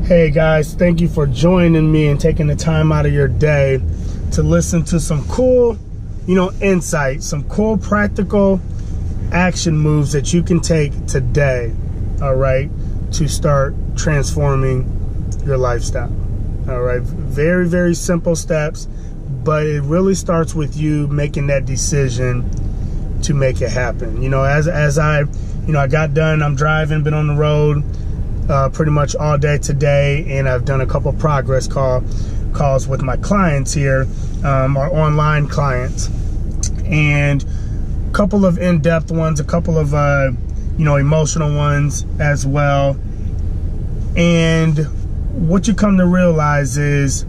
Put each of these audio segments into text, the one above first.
Hey guys, thank you for joining me and taking the time out of your day to listen to some cool, insight, some cool practical action moves that you can take today, all right, to start transforming your lifestyle. All right, very, very simple steps, but it really starts with you making that decision to make it happen. As I got done, I'm driving, been on the road pretty much all day today, and I've done a couple progress calls with my clients here, our online clients, and a couple of in-depth ones, a couple of emotional ones as well. And what you come to realize is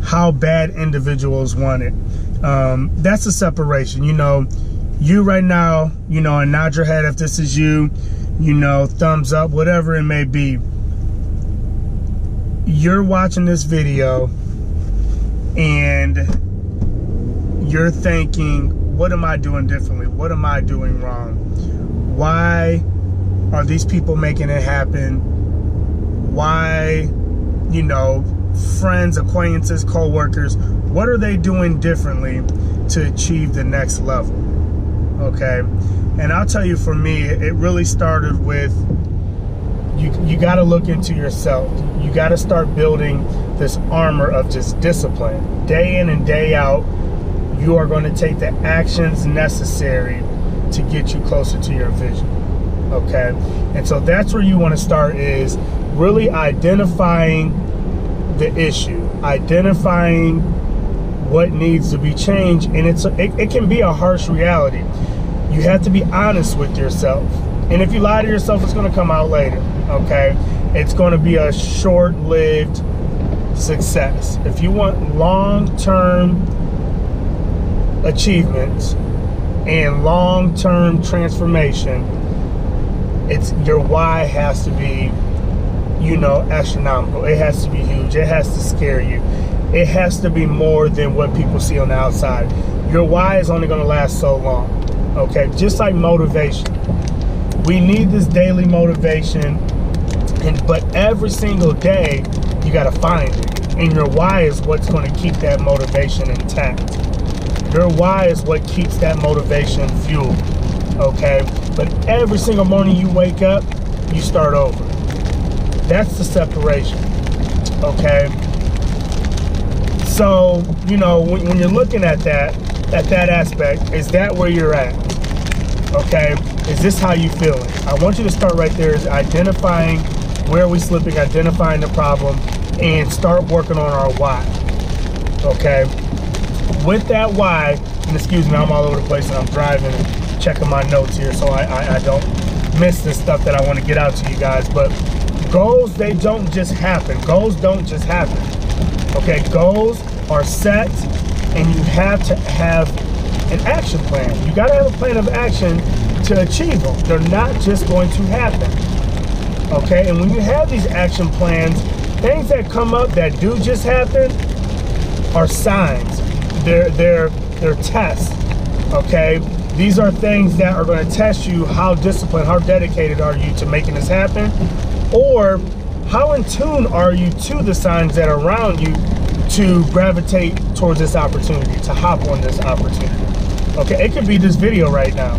how bad individuals want it. That's a separation. You right now, and nod your head if this is you, thumbs up, whatever it may be. You're watching this video and you're thinking, what am I doing differently? What am I doing wrong? Why are these people making it happen? Why, friends, acquaintances, co-workers, what are they doing differently to achieve the next level? Okay. And I'll tell you, for me, it really started with you got to look into yourself. You got to start building this armor of just discipline. Day in and day out, you are going to take the actions necessary to get you closer to your vision. Okay. And so that's where you want to start, is really identifying the issue, identifying what needs to be changed. And it can be a harsh reality. You have to be honest with yourself. And if you lie to yourself, it's going to come out later, okay? It's going to be a short-lived success. If you want long-term achievements and long-term transformation, your why has to be, astronomical. It has to be huge. It has to scare you. It has to be more than what people see on the outside. Your why is only going to last so long. Okay, just like motivation. We need this daily motivation, but every single day you got to find it. And your why is what's going to keep that motivation intact. Your why is what keeps that motivation fueled. Okay, but every single morning you wake up, you start over. That's the separation. Okay. So, when you're looking at that aspect, is that where you're at? Okay, is this how you feeling? I want you to start right there, is identifying where we slipping, identifying the problem, and start working on our why. Okay, with that why, and excuse me, I'm all over the place and I'm driving and checking my notes here so I don't miss this stuff that I want to get out to you guys. But goals, they don't just happen. Goals don't just happen. Okay, goals are set, and you have to have an action plan. You got to have a plan of action to achieve them. They're not just going to happen. Okay, and when you have these action plans, things that come up that do just happen are signs. They're tests. Okay, these are things that are going to test you. How disciplined, how dedicated are you to making this happen, or how in tune are you to the signs that are around you to gravitate towards this opportunity, to hop on this opportunity. Okay, it could be this video right now.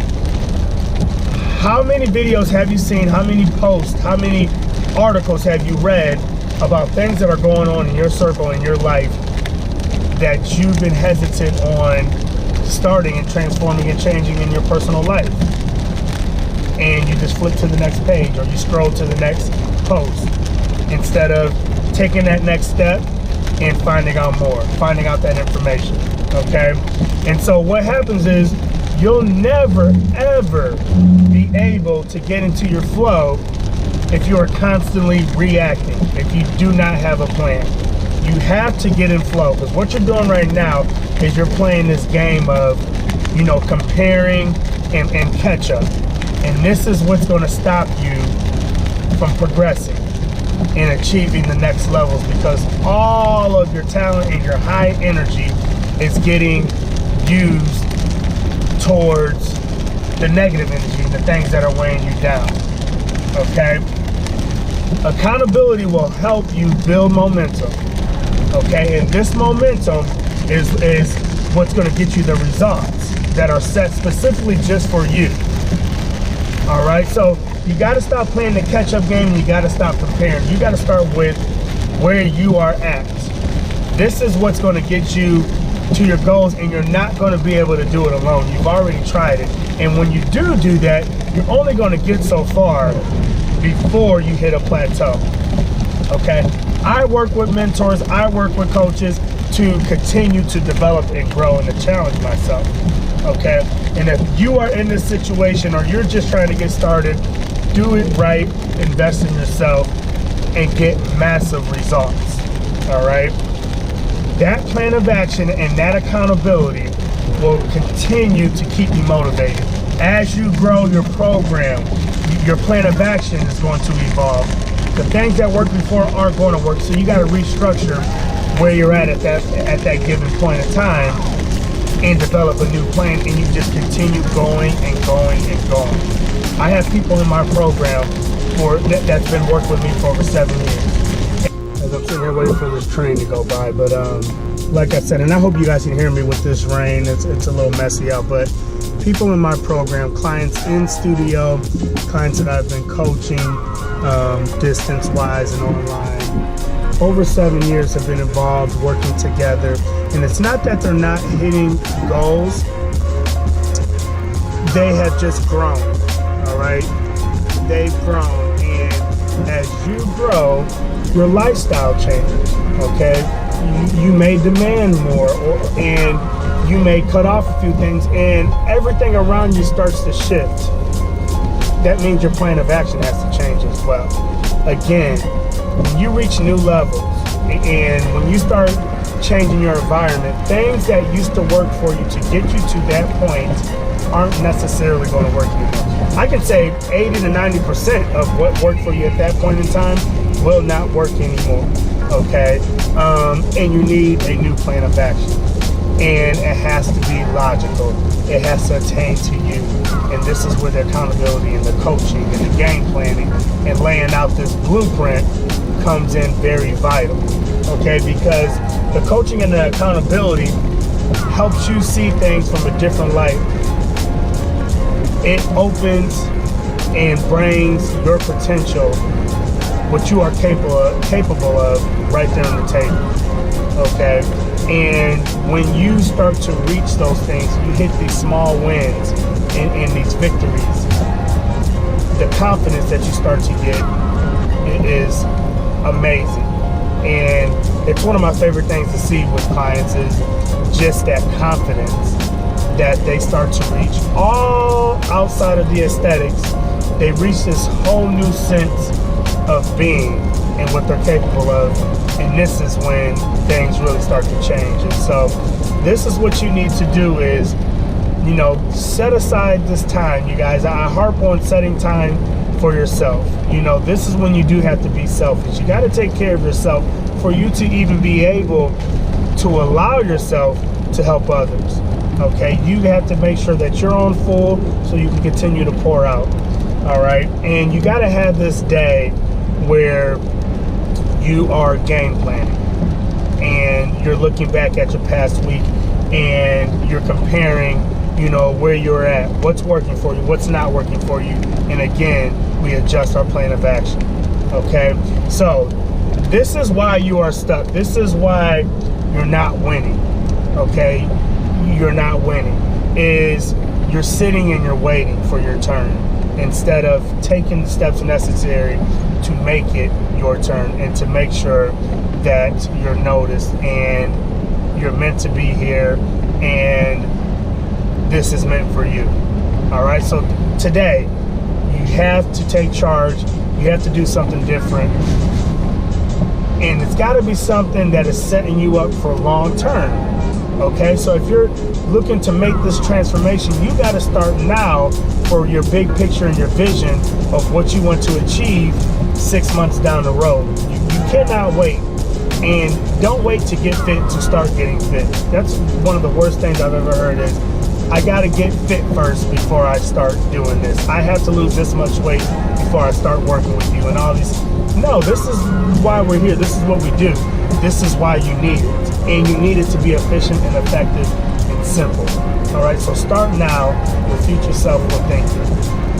How many videos have you seen? How many posts, how many articles have you read about things that are going on in your circle, in your life, that you've been hesitant on starting and transforming and changing in your personal life? And you just flip to the next page, or you scroll to the next post, instead of taking that next step and finding out more, finding out that information. Okay, and so what happens is you'll never ever be able to get into your flow if you are constantly reacting, if you do not have a plan. You have to get in flow, because what you're doing right now is you're playing this game of comparing and catch up, and this is what's going to stop you from progressing and achieving the next levels, because all of your talent and your high energy is getting used towards the negative energy, the things that are weighing you down. Okay, Accountability will help you build momentum. Okay, and this momentum is what's going to get you the results that are set specifically just for you. All right, so you got to stop playing the catch-up game, and you got to stop comparing. You got to start with where you are at. This is what's going to get you to your goals, and you're not going to be able to do it alone. You've already tried it, and when you do that, you're only going to get so far before you hit a plateau. Okay, I work with mentors, I work with coaches to continue to develop and grow and to challenge myself. Okay, and if you are in this situation or you're just trying to get started, do it right, invest in yourself, and get massive results. All right, that plan of action and that accountability will continue to keep you motivated. As you grow your program, your plan of action is going to evolve. The things that worked before aren't going to work, so you got to restructure where you're at that given point in time and develop a new plan, and you just continue going and going and going. I have people in my program that's been working with me for over 7 years. As I'm sitting here waiting for this train to go by, but like I said, and I hope you guys can hear me with this rain. It's a little messy out, but people in my program, clients in studio, clients that I've been coaching distance-wise and online, over 7 years have been involved working together. And it's not that they're not hitting goals, they have just grown. All right, they've grown, and as you grow, your lifestyle changes. Okay, you may demand more, and you may cut off a few things, and everything around you starts to shift. That means your plan of action has to change as well. Again, when you reach new levels and when you start changing your environment, things that used to work for you to get you to that point aren't necessarily going to work anymore. I can say 80 to 90% of what worked for you at that point in time will not work anymore. Okay, and you need a new plan of action, and it has to be logical. It has to attain to you, and this is where the accountability and the coaching and the game planning and laying out this blueprint comes in very vital. Okay, because the coaching and the accountability helps you see things from a different light. It opens and brings your potential, what you are capable of, right there on the table. Okay, and when you start to reach those things, you hit these small wins and these victories, the confidence that you start to get is amazing. And it's one of my favorite things to see with clients is just that confidence that they start to reach all outside of the aesthetics. They reach this whole new sense of being and what they're capable of, and this is when things really start to change. And so this is what you need to do is, you know, set aside this time, you guys. I harp on setting time for yourself. You know, this is when you do have to be selfish. You got to take care of yourself for you to even be able to allow yourself to help others. Okay, you have to make sure that you're on full so you can continue to pour out. All right, and you got to have this day where you are game planning and you're looking back at your past week and you're comparing, you know, where you're at, what's working for you, what's not working for you, and again, we adjust our plan of action. Okay, so this is why you are stuck. This is why you're not winning. Okay, you're not winning is you're sitting and you're waiting for your turn instead of taking the steps necessary to make it your turn and to make sure that you're noticed and you're meant to be here and this is meant for you. All right, so today you have to take charge. You have to do something different, and it's got to be something that is setting you up for long term. Okay, so if you're looking to make this transformation, you got to start now for your big picture and your vision of what you want to achieve 6 months down the road. You cannot wait, and don't wait to get fit to start getting fit. That's one of the worst things I've ever heard is, I gotta get fit first before I start doing this. I have to lose this much weight before I start working with you and all these. No, this is why we're here. This is what we do. This is why you need it. And you need it to be efficient and effective and simple. All right, so start now. Your future self will thank you.